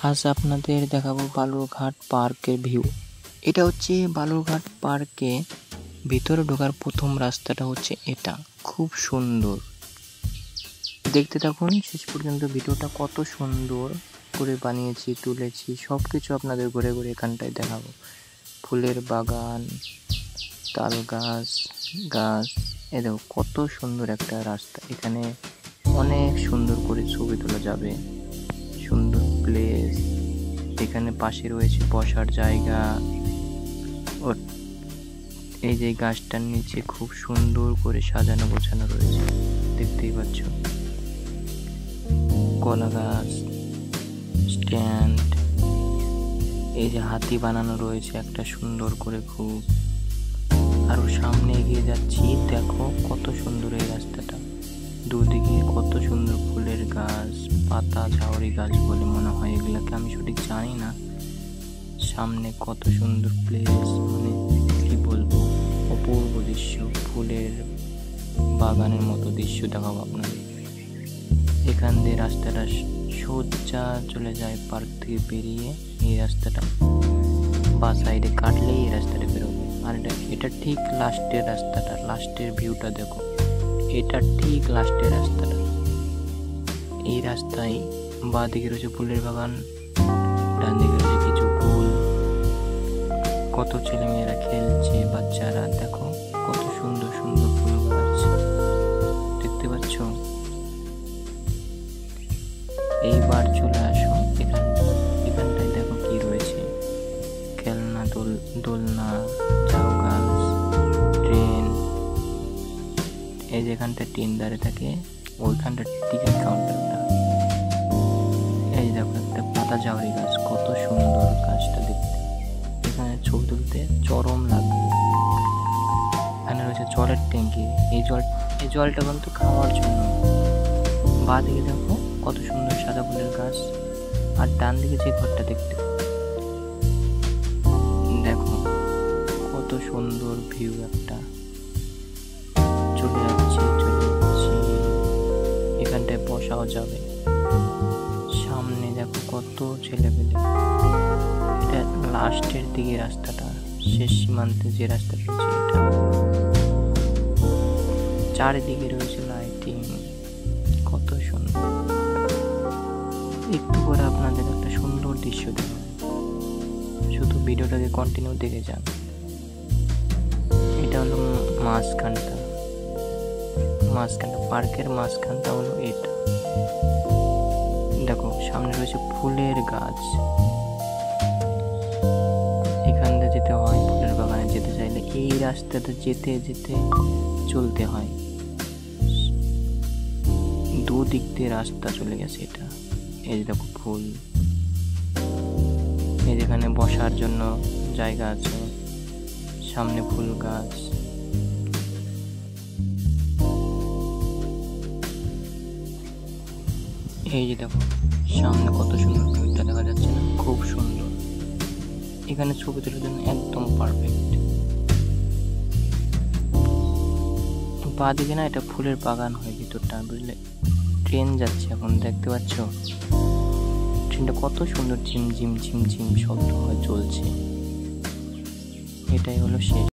আজ আপনাদের দেখাবো বালুরঘাট পার্কের ভিউ। এটা হচ্ছে বালুরঘাট পার্কে ভিতরে ঢোকার প্রথম রাস্তাটা হচ্ছে এটা। খুব সুন্দর, দেখতে থাকুন শেষ পর্যন্ত। ভিডিওটা কত সুন্দর করে বানিয়েছি, তুলেছি, সব কিছু আপনাদের ঘুরে ঘুরে এখানটায় দেখাবো। ফুলের বাগান, তাল গাছ, এ দেখো কত সুন্দর একটা রাস্তা। এখানে অনেক সুন্দর করে ছবি তোলা যাবে, সুন্দর প্লেস। এখানে পাশে রয়েছে বসার জায়গা। এই যে গাছটার নিচে খুব সুন্দর করে সাজানো গোছানো রয়েছে, দেখতেই পাচ্ছ। কলা গাছ, স্ট্যান্ড, এই যে হাতি বানানো রয়েছে একটা সুন্দর করে খুব। আরো সামনে এগিয়ে যাচ্ছি, দেখো কত সুন্দর এই রাস্তাটা। দুদিকে কত সুন্দর ফুলের গাছ, পাতা ঝাউরি গাছ বলে মনে হয় এগুলাকে, আমি সঠিক জানি না। সামনে কত সুন্দর প্লেস, মানে কি বলবো, অপূর্ব দৃশ্য। ফুলের বাগানের মতো দৃশ্য দেখাবো আপনাদের। এখান দিয়ে রাস্তাটা সোজা চলে যায় পার্ক থেকে বেরিয়ে। এই রাস্তাটা বা সাইডে কাটলেই এই রাস্তাটা বেরোবে। আর এটা ঠিক লাস্টের রাস্তাটা, লাস্টের ভিউটা দেখো। এটা ঠিক লাস্টের রাস্তাটা। এই রাস্তায় বাঁ দিকে রয়েছে ফুলের বাগান, ডান দিকে রয়েছে কিছু ফুল। কত ছেলে মেয়েরা খেলছে, বাচ্চারা দেখো কত সুন্দর সুন্দর ফুল গাছ, দেখতে পাচ্ছ। এইবার চলে আসো এখানটায় দেখো কি রয়েছে। খেলনা, দোলনা, ঝাউ গাছ, ট্রেন। এই যেখানটা ট্রেন দাঁড়িয়ে থাকে, ওইখানটা টিকিট কাউন্টারটা। এই দেখো একটা পাতা ঝাউরি গাছ, কত সুন্দর গাছটা দেখতে। এখানে ছবি তুলতে চরম লাগবে। এখানে রয়েছে জলের ট্যাঙ্কি। এই জলটা কিন্তু খাওয়ার জন্য। বাঁ দিকে দেখো কত সুন্দর সাদা ফুলের গাছ। আর ডান দিকে যে ঘরটা দেখতে দেখো কত সুন্দর ভিউ একটা। চলে যাচ্ছি এখানটায় বসাও যাবে। সামনে দেখো কত ছেলেপেলে। এটা লাস্টের দিকে রাস্তাটা, শেষ সীমান্তে যে রাস্তাটা রয়েছে এটা। চারিদিকে রয়েছে লাইটিং, কত সুন্দর। একটু করে আপনাদের একটা সুন্দর দৃশ্য দেখাবো, শুধু ভিডিওটাকে কন্টিনিউ দেখে যান। এটা হলো মাঝখানটা, পার্কের মাঝখানটা হলো এটা। দেখো সামনে রয়েছে ফুলের গাছ। এখান দিয়ে যেতে হয় ফুলের বাগানে যেতে চাইলে। এই রাস্তাটা যেতে যেতে চলতে হয়, দুদিক দিয়ে রাস্তা চলে গেছে এটা। এই দেখো ফুল, এই যেখানে বসার জন্য জায়গা আছে, সামনে ফুল গাছ। এই যে দেখো সামনে কত সুন্দর ভিউটা দেখা যাচ্ছে না, খুব সুন্দর। এখানে ছবি তোলার জন্য একদম পারফেক্ট। বাঁ দিকে না এটা ফুলের বাগান হয় ভিতরটা, বুঝলে। ট্রেন যাচ্ছে এখন, দেখতে পাচ্ছ ট্রেনটা কত সুন্দর ঝিম ঝিম ঝিম ঝিম শব্দ হয়, চলছে। এটাই হলো শেষ।